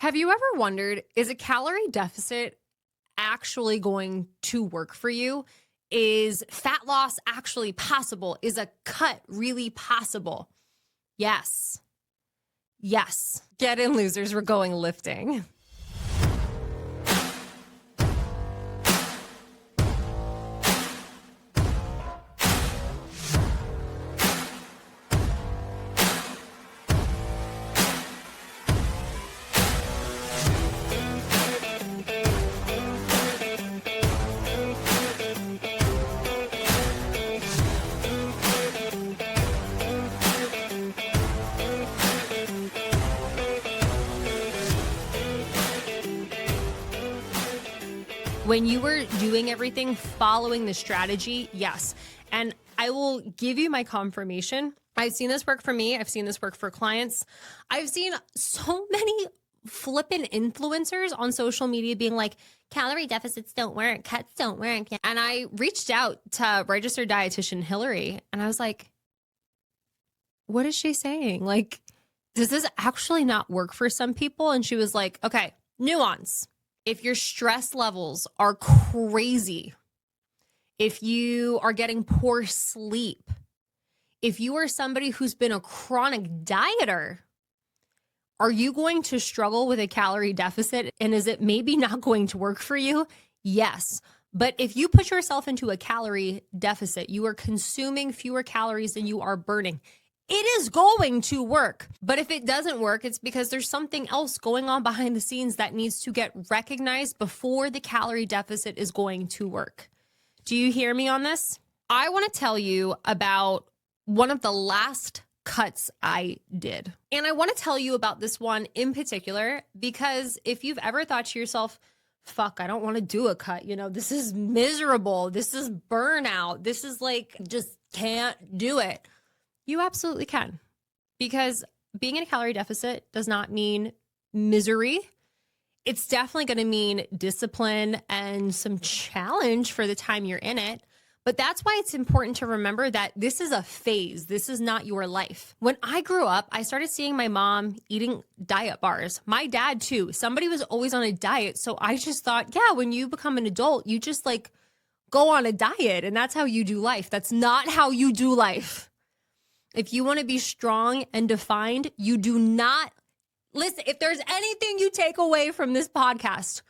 Have you ever wondered, is a calorie deficit actually going to work for you? Is fat loss actually possible? Is a cut really possible? Yes. Yes. Get in, losers. We're going lifting. When you were doing everything following the strategy, yes. And I will give you my confirmation. I've seen this work for me. I've seen this work for clients. I've seen so many flippin' influencers on social media being like, calorie deficits don't work, cuts don't work. And I reached out to registered dietitian Hillary and I was like, what is she saying? Like, does this actually not work for some people? And she was like, okay, nuance. If your stress levels are crazy, if you are getting poor sleep, if you are somebody who's been a chronic dieter, are you going to struggle with a calorie deficit? And is it maybe not going to work for you? Yes. But if you put yourself into a calorie deficit, you are consuming fewer calories than you are burning. It is going to work. But if it doesn't work, it's because there's something else going on behind the scenes that needs to get recognized before the calorie deficit is going to work. Do you hear me on this? I want to tell you about one of the last cuts I did. And I want to tell you about this one in particular, because if you've ever thought to yourself, fuck, I don't want to do a cut. You know, this is miserable. This is burnout. This is like, just can't do it. You absolutely can, because being in a calorie deficit does not mean misery. It's definitely going to mean discipline and some challenge for the time you're in it. But that's why it's important to remember that this is a phase. This is not your life. When I grew up, I started seeing my mom eating diet bars. My dad too. Somebody was always on a diet. So I just thought, yeah, when you become an adult, you just like go on a diet and that's how you do life. That's not how you do life. If you want to be strong and defined, you do not, listen, if there's anything you take away from this podcast,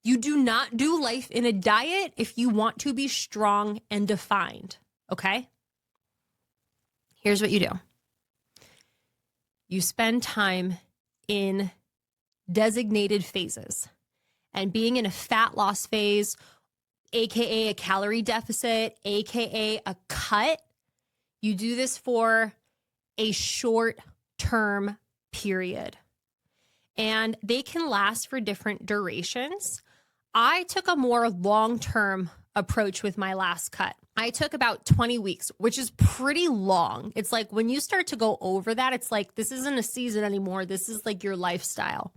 you do not do life in a diet if you want to be strong and defined, okay? Here's what you do. You spend time in designated phases, and being in a fat loss phase, AKA a calorie deficit, AKA a cut, you do this for a short-term period, and they can last for different durations. I took a more long-term approach with my last cut. I took about 20 weeks, which is pretty long. It's like when you start to go over that, it's like, this isn't a season anymore. This is like your lifestyle.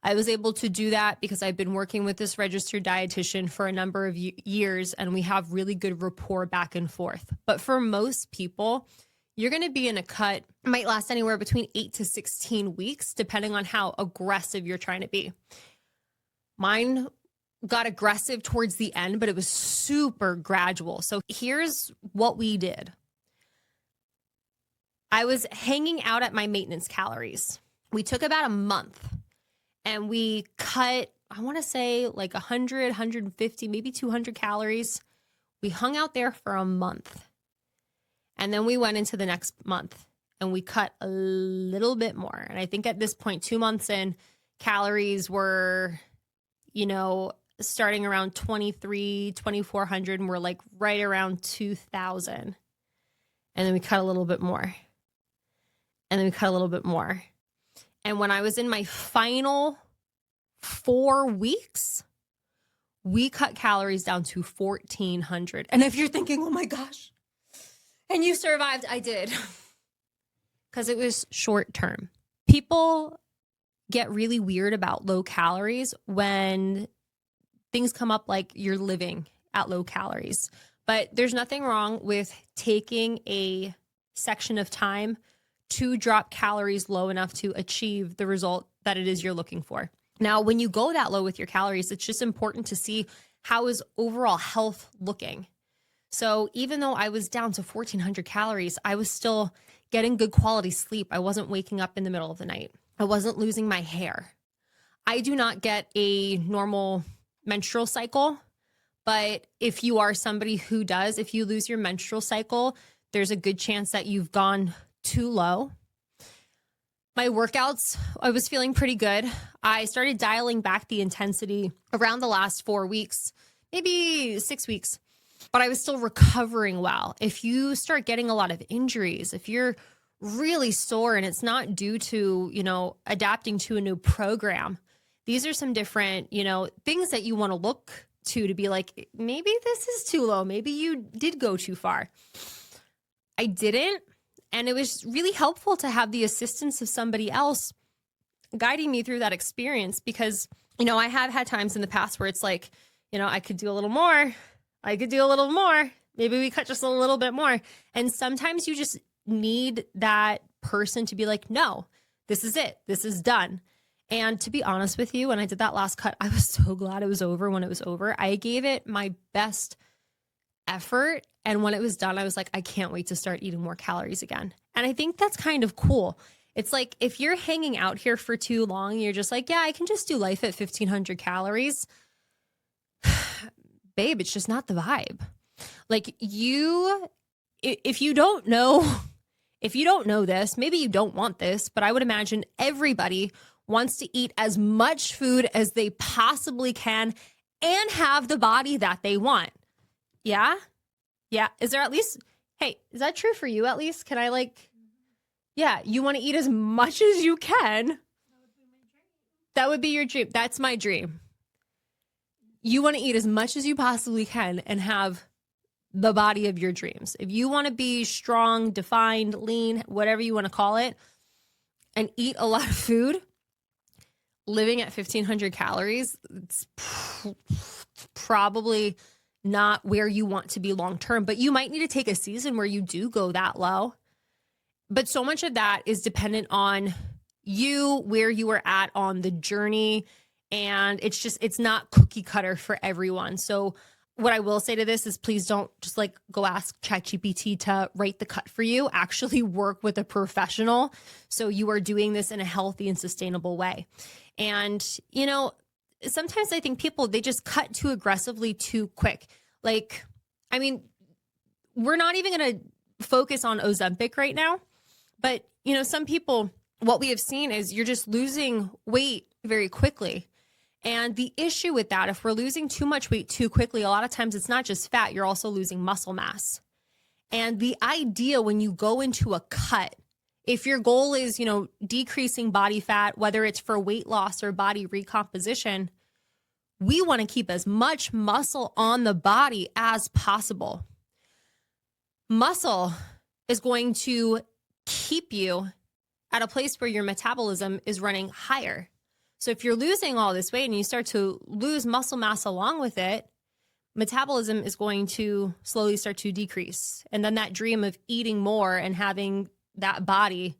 I was able to do that because I've been working with this registered dietitian for a number of years, and we have really good rapport back and forth. But for most people, you're going to be in a cut. It might last anywhere between 8 to 16 weeks, depending on how aggressive you're trying to be. Mine got aggressive towards the end, but it was super gradual. So here's what we did. I was hanging out at my maintenance calories. We took about a month. And we cut, I want to say like 100, 150, maybe 200 calories. We hung out there for a month. And then we went into the next month and we cut a little bit more. And I think at this point, 2 months in, calories were, starting around 2,400, and we're like right around 2,000. And then we cut a little bit more. And then we cut a little bit more. And when I was in my final 4 weeks, we cut calories down to 1,400. And if you're thinking, oh my gosh, and you survived, I did. Because it was short term. People get really weird about low calories when things come up like you're living at low calories. But there's nothing wrong with taking a section of time to drop calories low enough to achieve the result that it is you're looking for. Now, when you go that low with your calories, it's just important to see how is overall health looking. So even though I was down to 1,400 calories, I was still getting good quality sleep. I wasn't waking up in the middle of the night. I wasn't losing my hair. I do not get a normal menstrual cycle, but if you are somebody who does, if you lose your menstrual cycle, there's a good chance that you've gone too low. My workouts, I was feeling pretty good. I started dialing back the intensity around the last 4 weeks, maybe 6 weeks, but I was still recovering well. If you start getting a lot of injuries, if you're really sore and it's not due to, adapting to a new program, these are some different, things that you want to look to be like, maybe this is too low. Maybe you did go too far. I didn't. And it was really helpful to have the assistance of somebody else guiding me through that experience because, I have had times in the past where it's like, I could do a little more. I could do a little more. Maybe we cut just a little bit more. And sometimes you just need that person to be like, no, this is it. This is done. And to be honest with you, when I did that last cut, I was so glad it was over when it was over. I gave it my best effort. And when it was done, I was like, I can't wait to start eating more calories again. And I think that's kind of cool. It's like, if you're hanging out here for too long, you're just like, yeah, I can just do life at 1,500 calories. Babe, it's just not the vibe. Like if you don't know this, maybe you don't want this, but I would imagine everybody wants to eat as much food as they possibly can and have the body that they want. Yeah? Yeah. Is there at least, hey, is that true for you at least? Can I yeah, you want to eat as much as you can. That would be your dream. That's my dream. You want to eat as much as you possibly can and have the body of your dreams. If you want to be strong, defined, lean, whatever you want to call it, and eat a lot of food, living at 1,500 calories, it's probably not where you want to be long term, but you might need to take a season where you do go that low. But so much of that is dependent on you, where you are at on the journey. And it's not cookie cutter for everyone. So what I will say to this is please don't just go ask ChatGPT to write the cut for you. Actually work with a professional so you are doing this in a healthy and sustainable way. And, sometimes I think people, they just cut too aggressively too quick. We're not even going to focus on Ozempic right now. But, some people, what we have seen is you're just losing weight very quickly. And the issue with that, if we're losing too much weight too quickly, a lot of times it's not just fat, you're also losing muscle mass. And the idea when you go into a cut, if your goal is, decreasing body fat, whether it's for weight loss or body recomposition, we want to keep as much muscle on the body as possible. Muscle is going to keep you at a place where your metabolism is running higher. So if you're losing all this weight and you start to lose muscle mass along with it, metabolism is going to slowly start to decrease. And then that dream of eating more and having that body,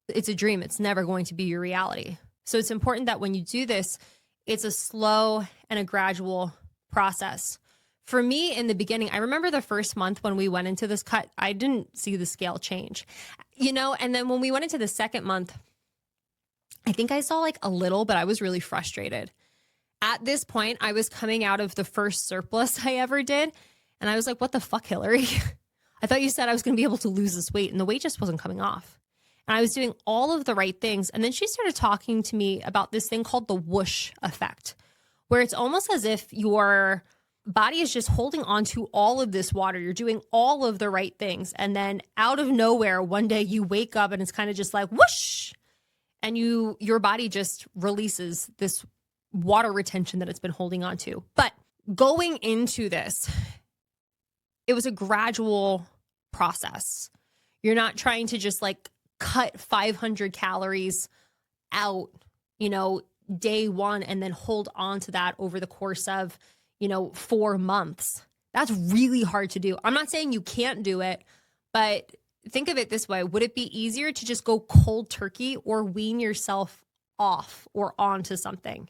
it's a dream. It's never going to be your reality. So it's important that when you do this, it's a slow and a gradual process. For me, in the beginning, I remember the first month when we went into this cut, I didn't see the scale change, and then when we went into the second month, I think I saw a little, but I was really frustrated. At this point, I was coming out of the first surplus I ever did. And I was like, what the fuck, Hillary? I thought you said I was going to be able to lose this weight, and the weight just wasn't coming off. And I was doing all of the right things. And then she started talking to me about this thing called the whoosh effect, where it's almost as if your body is just holding on to all of this water. You're doing all of the right things. And then out of nowhere, one day you wake up and it's kind of just like whoosh. And your body just releases this water retention that it's been holding on to. But going into this, it was a gradual process. You're not trying to just cut 500 calories out, day one and then hold on to that over the course of, 4 months. That's really hard to do. I'm not saying you can't do it, but think of it this way. Would it be easier to just go cold turkey or wean yourself off or onto something.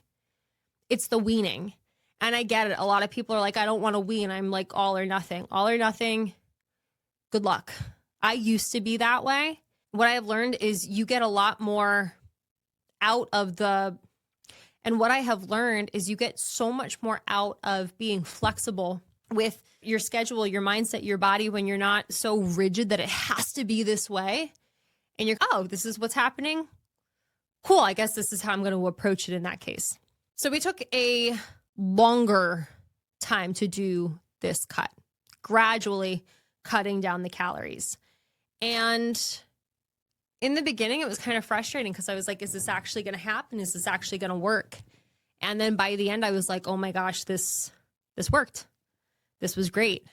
It's the weaning. And I get it. A lot of people are like, I don't want to wean. I'm like all or nothing. All or nothing, good luck. I used to be that way. What I have learned is you get a lot more out of and what I have learned is you get so much more out of being flexible with your schedule, your mindset, your body, when you're not so rigid that it has to be this way. And you're, oh, this is what's happening. Cool. I guess this is how I'm going to approach it in that case. So we took a longer time to do this cut, gradually cutting down the calories. And in the beginning, it was kind of frustrating because I was like, is this actually going to happen? Is this actually going to work? And then by the end, I was like, oh my gosh, this worked. This was great.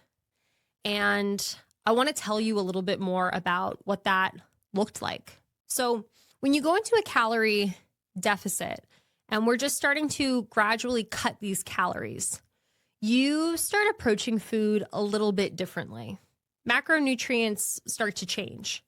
And I want to tell you a little bit more about what that looked like. So when you go into a calorie deficit, and we're just starting to gradually cut these calories, you start approaching food a little bit differently. Macronutrients start to change.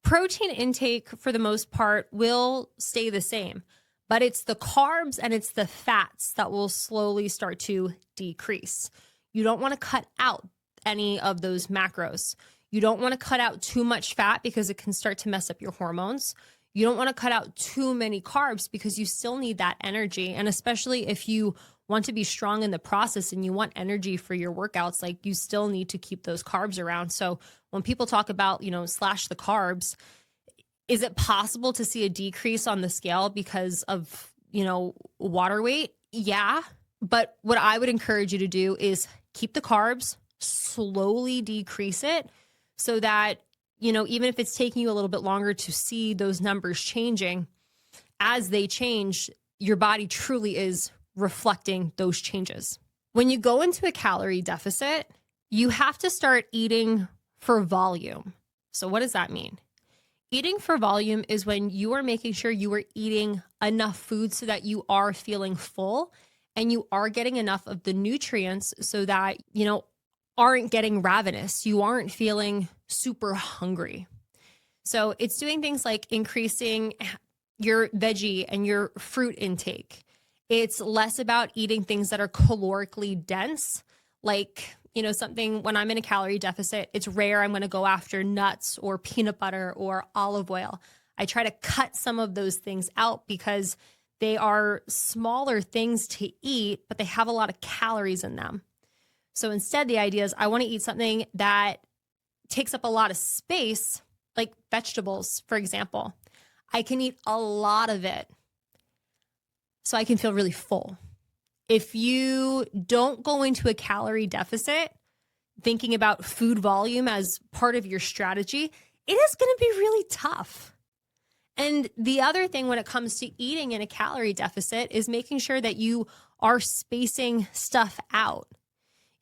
Protein intake, for the most part, will stay the same, but it's the carbs and it's the fats that will slowly start to decrease. You don't want to cut out any of those macros. You don't want to cut out too much fat because it can start to mess up your hormones. You don't want to cut out too many carbs because you still need that energy. And especially if you want to be strong in the process and you want energy for your workouts, like you still need to keep those carbs around. So when people talk about, slash the carbs, is it possible to see a decrease on the scale because of, water weight? Yeah. But what I would encourage you to do is keep the carbs, slowly decrease it so that, even if it's taking you a little bit longer to see those numbers changing, as they change, your body truly is reflecting those changes. When you go into a calorie deficit, you have to start eating for volume. So what does that mean? Eating for volume is when you are making sure you are eating enough food so that you are feeling full and you are getting enough of the nutrients so that, aren't getting ravenous. You aren't feeling super hungry. So it's doing things like increasing your veggie and your fruit intake. It's less about eating things that are calorically dense, like, something when I'm in a calorie deficit, it's rare I'm going to go after nuts or peanut butter or olive oil. I try to cut some of those things out because they are smaller things to eat, but they have a lot of calories in them. So instead, the idea is I want to eat something that takes up a lot of space, like vegetables, for example. I can eat a lot of it so I can feel really full. If you don't go into a calorie deficit thinking about food volume as part of your strategy, it is going to be really tough. And the other thing when it comes to eating in a calorie deficit is making sure that you are spacing stuff out.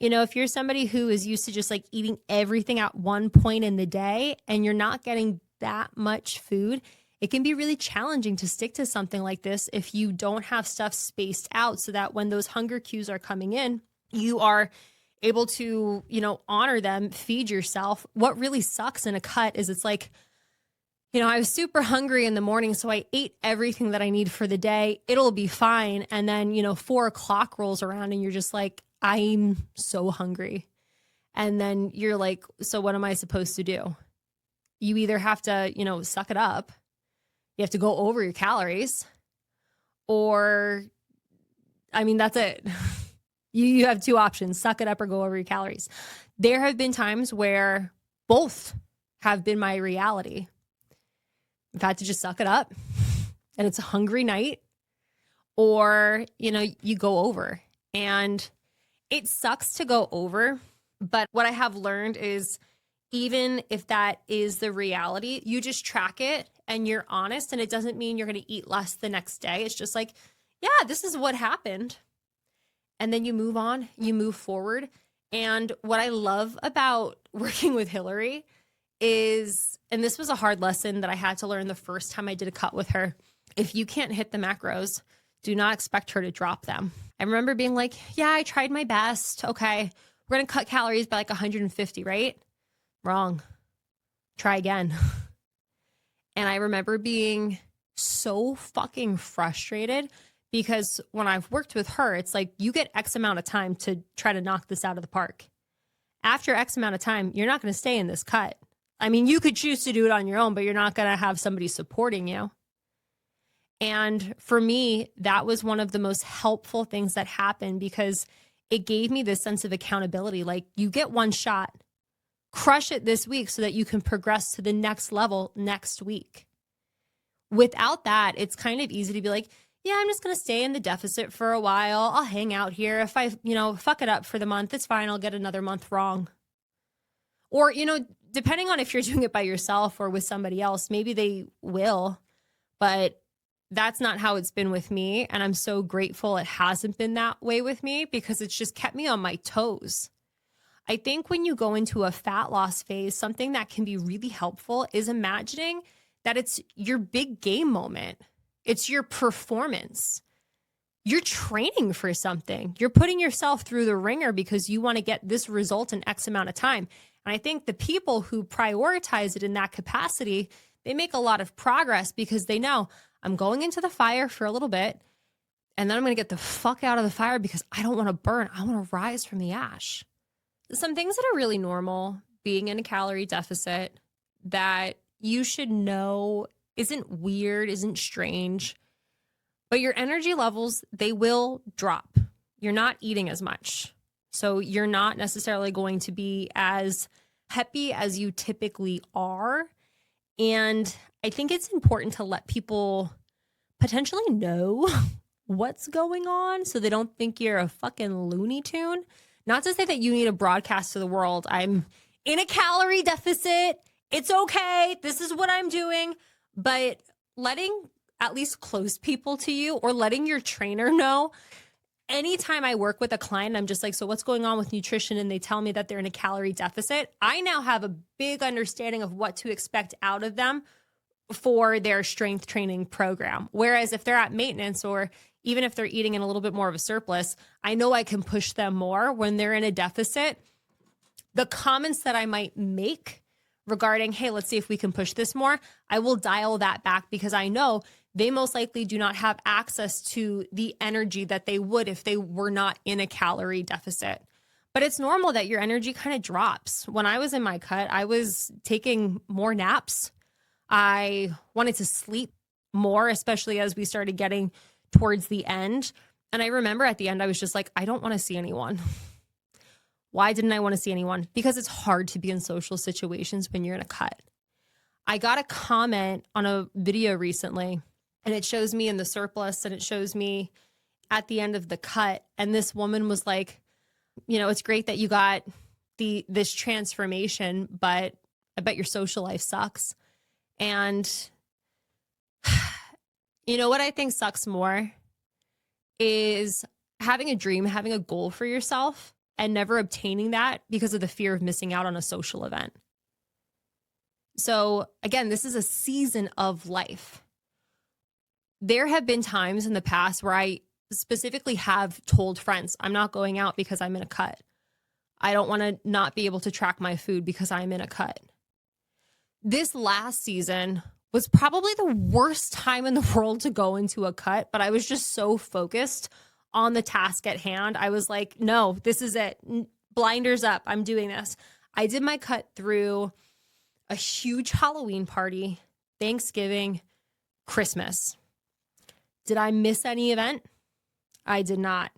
If you're somebody who is used to just like eating everything at one point in the day and you're not getting that much food, it can be really challenging to stick to something like this if you don't have stuff spaced out so that when those hunger cues are coming in, you are able to, honor them, feed yourself. What really sucks in a cut is it's like, I was super hungry in the morning, so I ate everything that I need for the day. It'll be fine. And then, 4:00 rolls around and you're just like, I'm so hungry. And then you're like, so what am I supposed to do? You either have to, suck it up. You have to go over your calories or, that's it. You have two options, suck it up or go over your calories. There have been times where both have been my reality. I've had to just suck it up and it's a hungry night or, you go over and it sucks to go over. But what I have learned is even if that is the reality, you just track it and you're honest. And it doesn't mean you're going to eat less the next day. It's just like, yeah, this is what happened. And then you move on, you move forward. And what I love about working with Hillary is, and this was a hard lesson that I had to learn the first time I did a cut with her. If you can't hit the macros, do not expect her to drop them. I remember being like, yeah, I tried my best. Okay, we're going to cut calories by like 150, right? Wrong. Try again. And I remember being so fucking frustrated because when I've worked with her, it's like you get X amount of time to try to knock this out of the park. After X amount of time, you're not going to stay in this cut. I mean, you could choose to do it on your own, but you're not going to have somebody supporting you. And for me, that was one of the most helpful things that happened because it gave me this sense of accountability. Like, you get one shot, crush it this week so that you can progress to the next level next week. Without that, it's kind of easy to be like, yeah, I'm just going to stay in the deficit for a while. I'll hang out here. If I, fuck it up for the month, it's fine. I'll get another month wrong. Or, depending on if you're doing it by yourself or with somebody else, maybe they will, but that's not how it's been with me. And I'm so grateful it hasn't been that way with me because it's just kept me on my toes. I think when you go into a fat loss phase, something that can be really helpful is imagining that it's your big game moment. It's your performance. You're training for something. You're putting yourself through the ringer because you want to get this result in X amount of time. And I think the people who prioritize it in that capacity, they make a lot of progress because they know I'm going into the fire for a little bit and then I'm going to get the fuck out of the fire because I don't want to burn. I want to rise from the ash. Some things that are really normal being in a calorie deficit that you should know isn't weird, isn't strange, but your energy levels, they will drop. You're not eating as much. So you're not necessarily going to be as happy as you typically are. And I think it's important to let people potentially know what's going on so they don't think you're a fucking Looney Tune. Not to say that you need to broadcast to the world, I'm in a calorie deficit. It's okay. This is what I'm doing. But letting at least close people to you or letting your trainer know. Anytime I work with a client, I'm just like, so what's going on with nutrition? And they tell me that they're in a calorie deficit. I now have a big understanding of what to expect out of them for their strength training program. Whereas if they're at maintenance or even if they're eating in a little bit more of a surplus, I know I can push them more when they're in a deficit. The comments that I might make regarding, hey, let's see if we can push this more, I will dial that back because I know they most likely do not have access to the energy that they would if they were not in a calorie deficit. But it's normal that your energy kind of drops. When I was in my cut, I was taking more naps. I wanted to sleep more, especially as we started getting towards the end. And I remember at the end, I was just like, I don't want to see anyone. Why didn't I want to see anyone? Because it's hard to be in social situations when you're in a cut. I got a comment on a video recently, and it shows me in the surplus, and it shows me at the end of the cut. And this woman was like, it's great that you got this transformation, but I bet your social life sucks. And what I think sucks more is having a dream, having a goal for yourself, and never obtaining that because of the fear of missing out on a social event. So again, this is a season of life. There have been times in the past where I specifically have told friends, I'm not going out because I'm in a cut. I don't want to not be able to track my food because I'm in a cut. This last season was probably the worst time in the world to go into a cut, but I was just so focused on the task at hand. I was like, no, this is it. Blinders up. I'm doing this. I did my cut through a huge Halloween party, Thanksgiving, Christmas. Did I miss any event? I did not.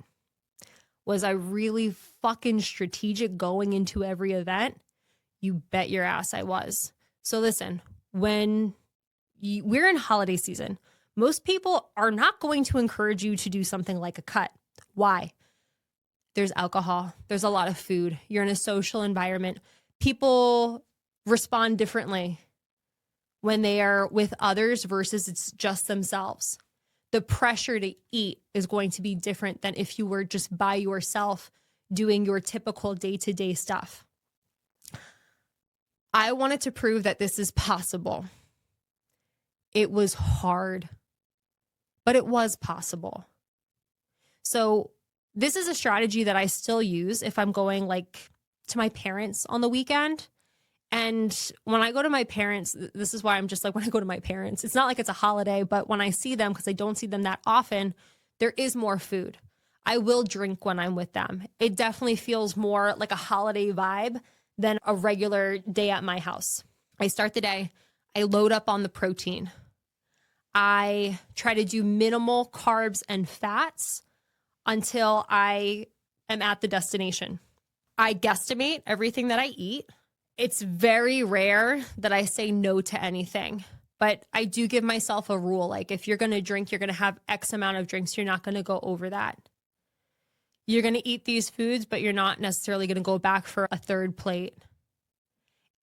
Was I really fucking strategic going into every event? You bet your ass I was. So listen, when we're in holiday season, most people are not going to encourage you to do something like a cut. Why? There's alcohol. There's a lot of food. You're in a social environment. People respond differently when they are with others versus it's just themselves. The pressure to eat is going to be different than if you were just by yourself doing your typical day-to-day stuff. I wanted to prove that this is possible. It was hard, but it was possible. So this is a strategy that I still use if I'm going like to my parents on the weekend And when I go to my parents, this is why I'm just like, when I go to my parents, it's not like it's a holiday, but when I see them, because I don't see them that often, there is more food. I will drink when I'm with them. It definitely feels more like a holiday vibe than a regular day at my house. I start the day, I load up on the protein. I try to do minimal carbs and fats until I am at the destination. I guesstimate everything that I eat. It's very rare that I say no to anything, but I do give myself a rule. Like if you're going to drink, you're going to have X amount of drinks. You're not going to go over that. You're going to eat these foods, but you're not necessarily going to go back for a third plate.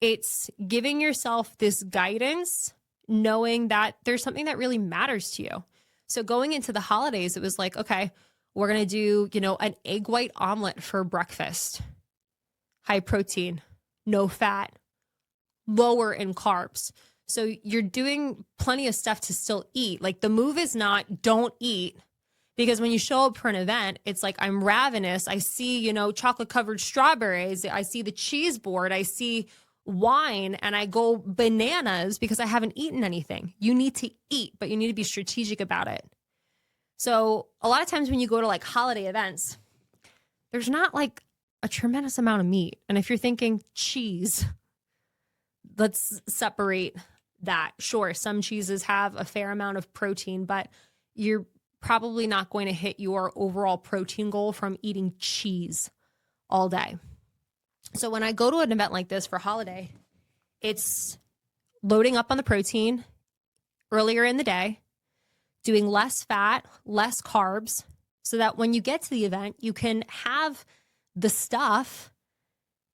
It's giving yourself this guidance, knowing that there's something that really matters to you. So going into the holidays, it was like, okay, we're going to do, an egg white omelet for breakfast. High protein, no fat, lower in carbs. So you're doing plenty of stuff to still eat. Like the move is not don't eat, because when you show up for an event, it's like I'm ravenous. I see, chocolate covered strawberries. I see the cheese board. I see wine and I go bananas because I haven't eaten anything. You need to eat, but you need to be strategic about it. So a lot of times when you go to like holiday events, there's not like a tremendous amount of meat. And if you're thinking cheese, let's separate that. Sure, some cheeses have a fair amount of protein, but you're probably not going to hit your overall protein goal from eating cheese all day. So when I go to an event like this for holiday, it's loading up on the protein earlier in the day, doing less fat, less carbs, so that when you get to the event, you can have the stuff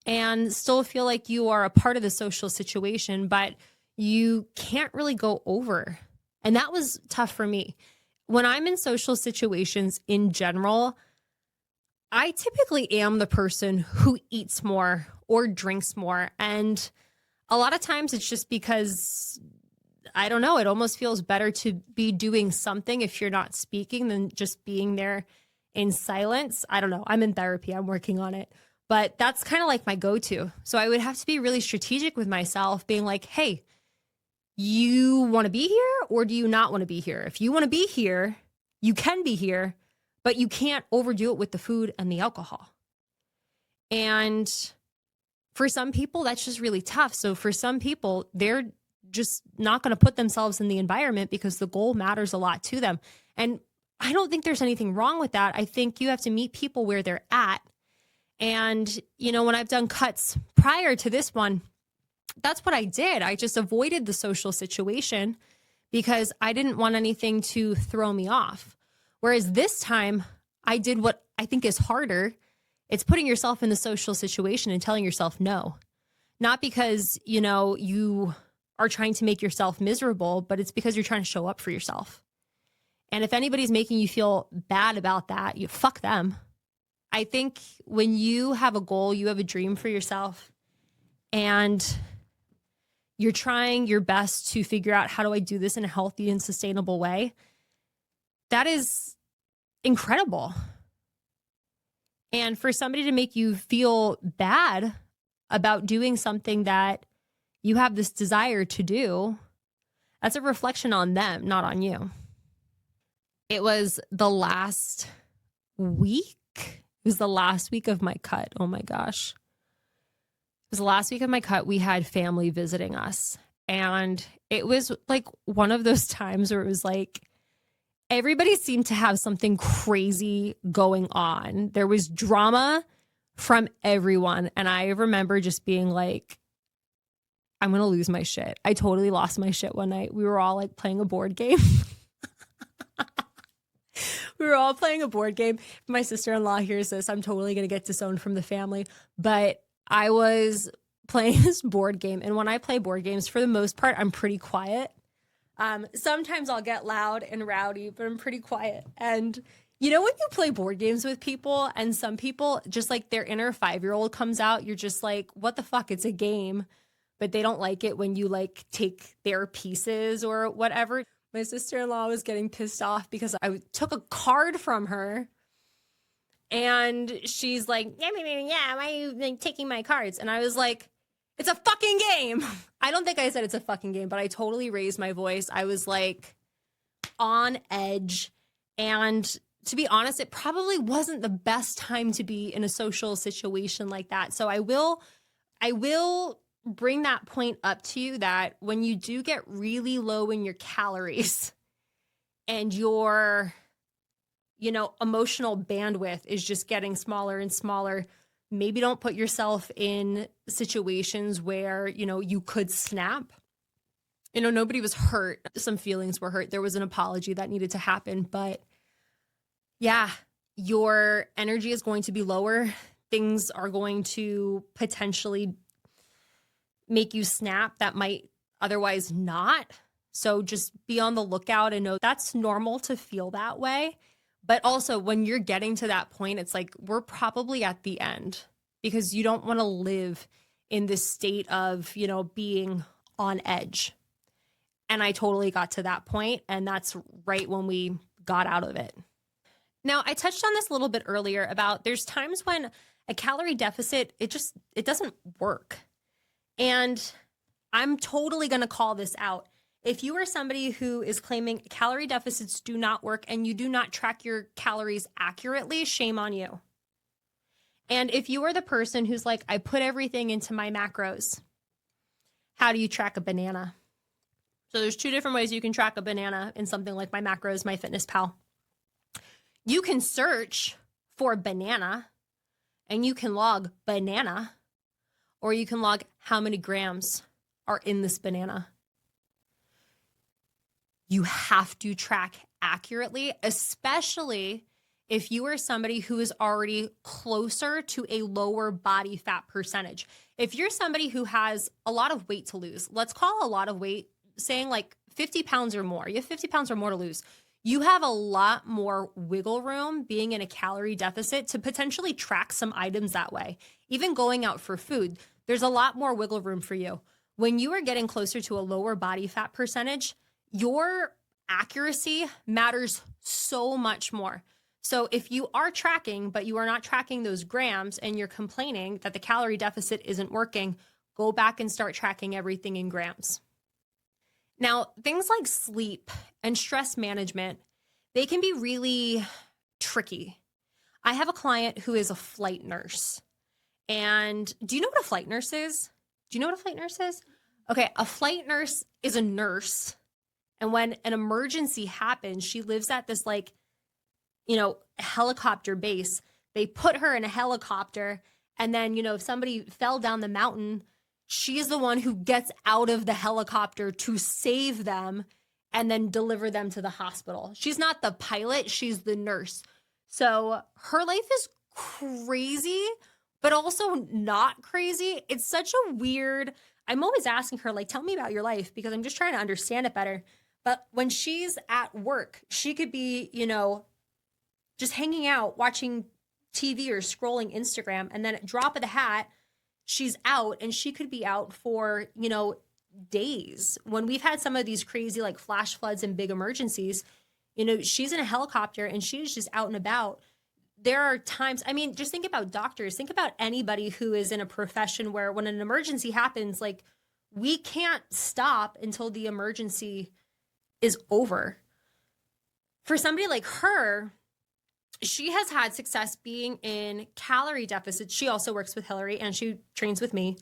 and still feel like you are a part of the social situation, but you can't really go over. And that was tough for me. When I'm in social situations in general, I typically am the person who eats more or drinks more. And a lot of times it's just because, I don't know, it almost feels better to be doing something if you're not speaking than just being there in silence. I don't know. I'm in therapy. I'm working on it. But that's kind of like my go-to. So I would have to be really strategic with myself, being like, hey, you want to be here or do you not want to be here? If you want to be here, you can be here, but you can't overdo it with the food and the alcohol. And for some people, that's just really tough. So for some people, they're just not going to put themselves in the environment because the goal matters a lot to them. And I don't think there's anything wrong with that. I think you have to meet people where they're at. And, when I've done cuts prior to this one, that's what I did. I just avoided the social situation because I didn't want anything to throw me off. Whereas this time I did what I think is harder. It's putting yourself in the social situation and telling yourself no, not because, you are trying to make yourself miserable, but it's because you're trying to show up for yourself. And if anybody's making you feel bad about that, you fuck them. I think when you have a goal, you have a dream for yourself, and you're trying your best to figure out, how do I do this in a healthy and sustainable way? That is incredible. And for somebody to make you feel bad about doing something that you have this desire to do, that's a reflection on them, not on you. It was the last week. It was the last week of my cut. Oh my gosh. It was the last week of my cut. We had family visiting us. And it was like one of those times where it was like, everybody seemed to have something crazy going on. There was drama from everyone. And I remember just being like, I'm going to lose my shit. I totally lost my shit one night. We were all like playing a board game. We were all playing a board game. If my sister-in-law hears this, I'm totally going to get disowned from the family. But I was playing this board game. And when I play board games, for the most part, I'm pretty quiet. Sometimes I'll get loud and rowdy, but I'm pretty quiet. And when you play board games with people and some people just like their inner 5-year-old comes out, you're just like, what the fuck? It's a game. But they don't like it when you like take their pieces or whatever. My sister-in-law was getting pissed off because I took a card from her and she's like, yeah, why are you like, taking my cards? And I was like, It's a fucking game. I don't think I said it's a fucking game, but I totally raised my voice. I was like on edge. And to be honest, it probably wasn't the best time to be in a social situation like that. So I will bring that point up to you that when you do get really low in your calories and your, emotional bandwidth is just getting smaller and smaller, maybe don't put yourself in situations where, you could snap. Nobody was hurt. Some feelings were hurt. There was an apology that needed to happen, but yeah, your energy is going to be lower. Things are going to potentially make you snap that might otherwise not. So just be on the lookout and know that's normal to feel that way. But also when you're getting to that point, it's like we're probably at the end because you don't want to live in this state of, being on edge. And I totally got to that point, and that's right when we got out of it. Now, I touched on this a little bit earlier about there's times when a calorie deficit, it doesn't work. And I'm totally going to call this out. If you are somebody who is claiming calorie deficits do not work and you do not track your calories accurately, shame on you. And if you are the person who's like, I put everything into my macros, how do you track a banana? So there's two different ways you can track a banana in something like My Macros, MyFitnessPal. You can search for banana and you can log banana, or you can log how many grams are in this banana. You have to track accurately, especially if you are somebody who is already closer to a lower body fat percentage. If you're somebody who has a lot of weight to lose, let's call a lot of weight, saying like 50 pounds or more, you have 50 pounds or more to lose. You have a lot more wiggle room being in a calorie deficit to potentially track some items that way. Even going out for food, there's a lot more wiggle room for you. When you are getting closer to a lower body fat percentage, your accuracy matters so much more. So if you are tracking, but you are not tracking those grams and you're complaining that the calorie deficit isn't working, go back and start tracking everything in grams. Now, things like sleep and stress management, they can be really tricky. I have a client who is a flight nurse. And do you know what a flight nurse is? Do you know what a flight nurse is? Okay, a flight nurse is a nurse. And when an emergency happens, she lives at this helicopter base. They put her in a helicopter. And then, if somebody fell down the mountain, she is the one who gets out of the helicopter to save them and then deliver them to the hospital. She's not the pilot, she's the nurse. So her life is crazy, but also not crazy. It's such a weird, I'm always asking her, tell me about your life because I'm just trying to understand it better. But when she's at work, she could be, just hanging out, watching TV or scrolling Instagram. And then at drop of the hat, she's out, and she could be out for, days. When we've had some of these crazy flash floods and big emergencies, she's in a helicopter and she's just out and about. There are times, just think about doctors, think about anybody who is in a profession where when an emergency happens, we can't stop until the emergency is over. For somebody like her, she has had success being in calorie deficits. She also works with Hillary and she trains with me.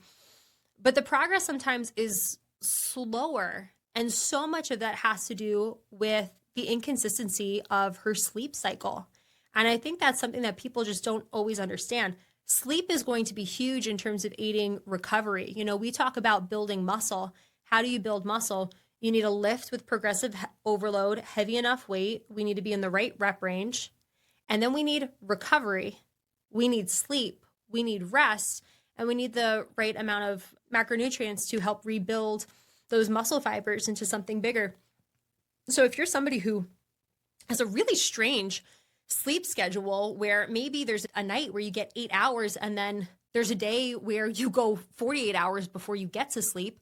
But the progress sometimes is slower. And so much of that has to do with the inconsistency of her sleep cycle. And I think that's something that people just don't always understand. Sleep is going to be huge in terms of aiding recovery. We talk about building muscle. How do you build muscle? You need a lift with progressive overload, heavy enough weight. We need to be in the right rep range. And then we need recovery. We need sleep. We need rest. And we need the right amount of macronutrients to help rebuild those muscle fibers into something bigger. So if you're somebody who has a really strange sleep schedule where maybe there's a night where you get 8 hours and then there's a day where you go 48 hours before you get to sleep,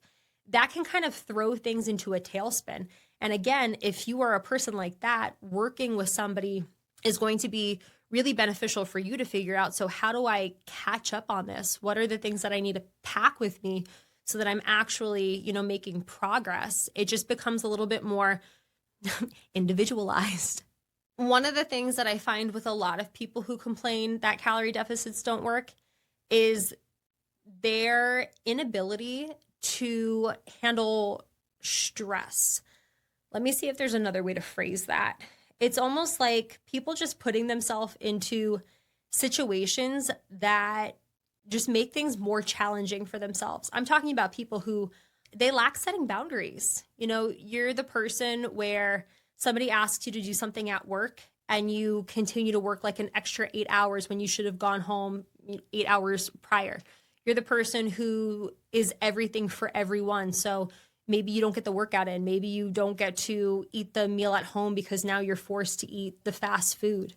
that can kind of throw things into a tailspin. And again, if you are a person like that, working with somebody is going to be really beneficial for you to figure out. So how do I catch up on this? What are the things that I need to pack with me so that I'm actually, making progress. It just becomes a little bit more individualized. One of the things that I find with a lot of people who complain that calorie deficits don't work is their inability to handle stress. Let me see if there's another way to phrase that. It's almost like people just putting themselves into situations that just make things more challenging for themselves. I'm talking about people who they lack setting boundaries. You're the person where somebody asks you to do something at work and you continue to work like an extra 8 hours when you should have gone home 8 hours prior. You're the person who is everything for everyone. So maybe you don't get the workout in. Maybe you don't get to eat the meal at home because now you're forced to eat the fast food.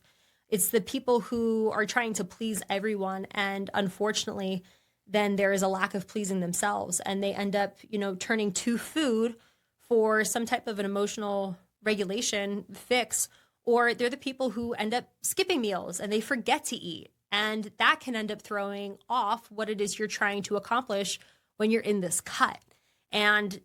It's the people who are trying to please everyone. And unfortunately, then there is a lack of pleasing themselves. And they end up, turning to food for some type of an emotional regulation fix. Or they're the people who end up skipping meals and they forget to eat. And that can end up throwing off what it is you're trying to accomplish when you're in this cut. And,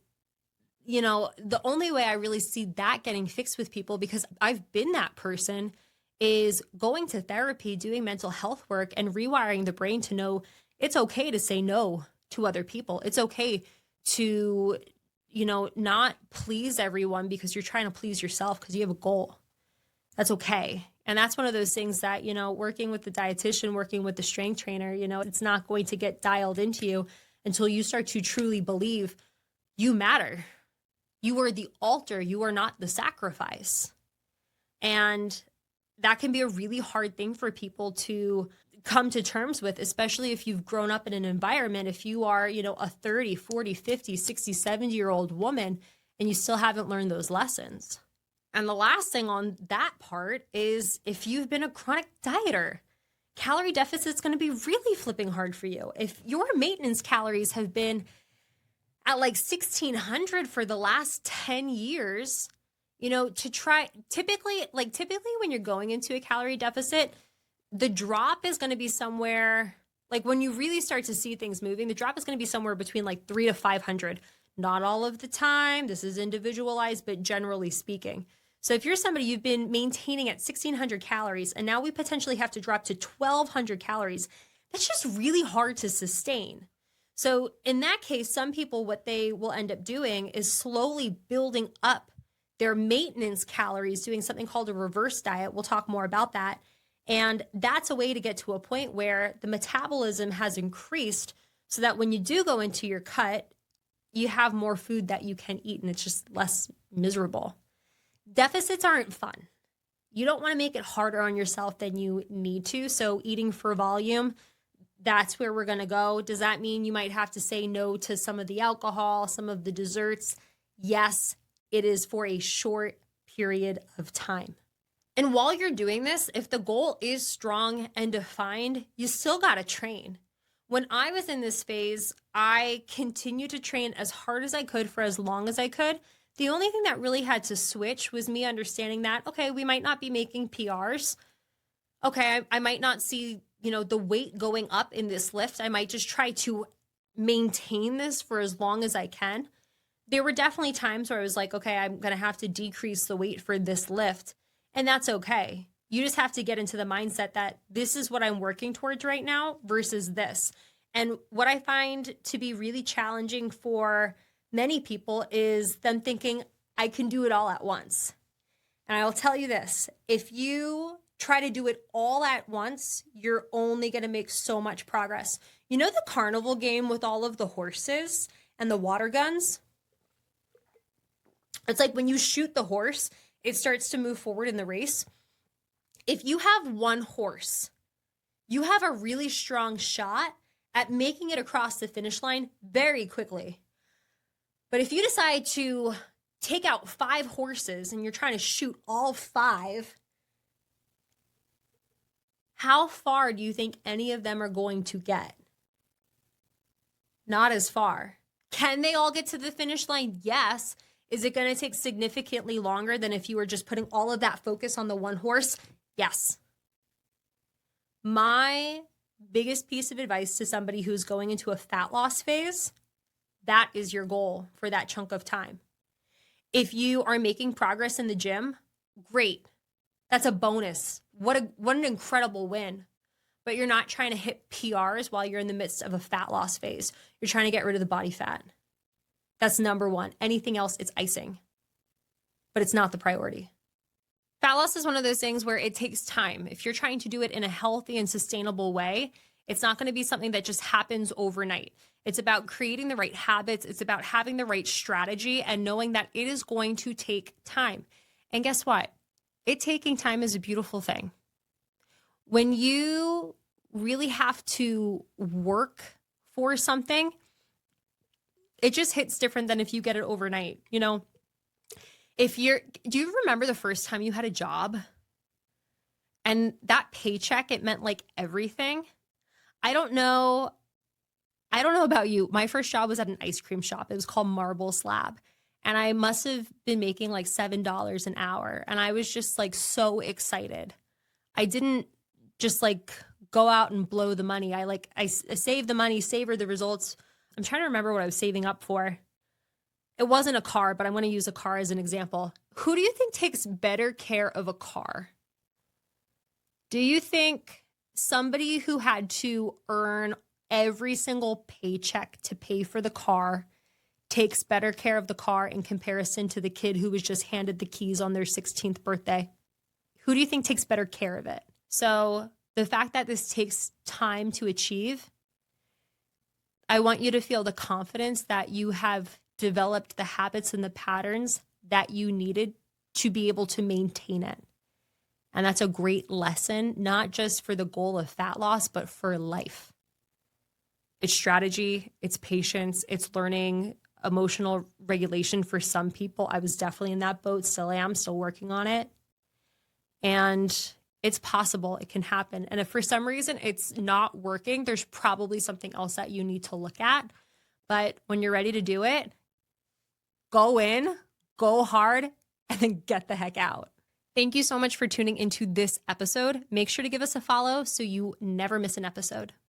the only way I really see that getting fixed with people, because I've been that person, is going to therapy, doing mental health work, and rewiring the brain to know it's okay to say no to other people. It's okay to, not please everyone because you're trying to please yourself because you have a goal. That's okay. And that's one of those things that, working with the dietitian, working with the strength trainer, it's not going to get dialed into you until you start to truly believe you matter. You are the altar. You are not the sacrifice. And that can be a really hard thing for people to come to terms with, especially if you've grown up in an environment. If you are, a 30, 40, 50, 60, 70-year-old woman and you still haven't learned those lessons. And the last thing on that part is if you've been a chronic dieter, calorie deficit is going to be really flipping hard for you. If your maintenance calories have been at like 1,600 for the last 10 years, to try, typically when you're going into a calorie deficit, the drop is going to be somewhere, like when you really start to see things moving, the drop is going to be somewhere between like 300 to 500. Not all of the time. This is individualized, but generally speaking. So if you're somebody you've been maintaining at 1,600 calories and now we potentially have to drop to 1,200 calories, that's just really hard to sustain. So in that case, some people, what they will end up doing is slowly building up their maintenance calories, doing something called a reverse diet. We'll talk more about that. And that's a way to get to a point where the metabolism has increased so that when you do go into your cut, you have more food that you can eat and it's just less miserable. Deficits aren't fun. You don't want to make it harder on yourself than you need to. So eating for volume, that's where we're going to go. Does that mean you might have to say no to some of the alcohol, some of the desserts? Yes, it is for a short period of time. And while you're doing this, if the goal is strong and defined, you still got to train. When I was in this phase, I continued to train as hard as I could for as long as I could. The only thing that really had to switch was me understanding that, okay, we might not be making PRs. Okay, I might not see, the weight going up in this lift. I might just try to maintain this for as long as I can. There were definitely times where I was like, okay, I'm going to have to decrease the weight for this lift. And that's okay. You just have to get into the mindset that this is what I'm working towards right now versus this. And what I find to be really challenging for many people is them thinking, I can do it all at once. And I'll tell you this, if you try to do it all at once, you're only going to make so much progress. You know the carnival game with all of the horses and the water guns? It's like when you shoot the horse, it starts to move forward in the race. If you have one horse, you have a really strong shot at making it across the finish line very quickly. But if you decide to take out 5 horses and you're trying to shoot all 5, how far do you think any of them are going to get? Not as far. Can they all get to the finish line? Yes. Is it going to take significantly longer than if you were just putting all of that focus on the one horse? Yes. My biggest piece of advice to somebody who's going into a fat loss phase, that is your goal for that chunk of time. If you are making progress in the gym, great. That's a bonus. What an incredible win. But you're not trying to hit PRs while you're in the midst of a fat loss phase. You're trying to get rid of the body fat. That's number one. Anything else, it's icing. But it's not the priority. Fat loss is one of those things where it takes time. If you're trying to do it in a healthy and sustainable way, it's not going to be something that just happens overnight. It's about creating the right habits. It's about having the right strategy and knowing that it is going to take time. And guess what? It taking time is a beautiful thing. When you really have to work for something, it just hits different than if you get it overnight. You know, do you remember the first time you had a job and that paycheck, it meant like everything? I don't know about you. My first job was at an ice cream shop. It was called Marble Slab. And I must have been making like $7 an hour. And I was just like so excited. I didn't just like go out and blow the money. I saved the money, savored the results. I'm trying to remember what I was saving up for. It wasn't a car, but I'm going to use a car as an example. Who do you think takes better care of a car? Do you think somebody who had to earn every single paycheck to pay for the car takes better care of the car in comparison to the kid who was just handed the keys on their 16th birthday? Who do you think takes better care of it? So the fact that this takes time to achieve, I want you to feel the confidence that you have developed the habits and the patterns that you needed to be able to maintain it. And that's a great lesson, not just for the goal of fat loss, but for life. It's strategy, it's patience, it's learning emotional regulation for some people. I was definitely in that boat, still am, still working on it. And it's possible, it can happen. And if for some reason it's not working, there's probably something else that you need to look at. But when you're ready to do it, go in, go hard, and then get the heck out. Thank you so much for tuning into this episode. Make sure to give us a follow so you never miss an episode.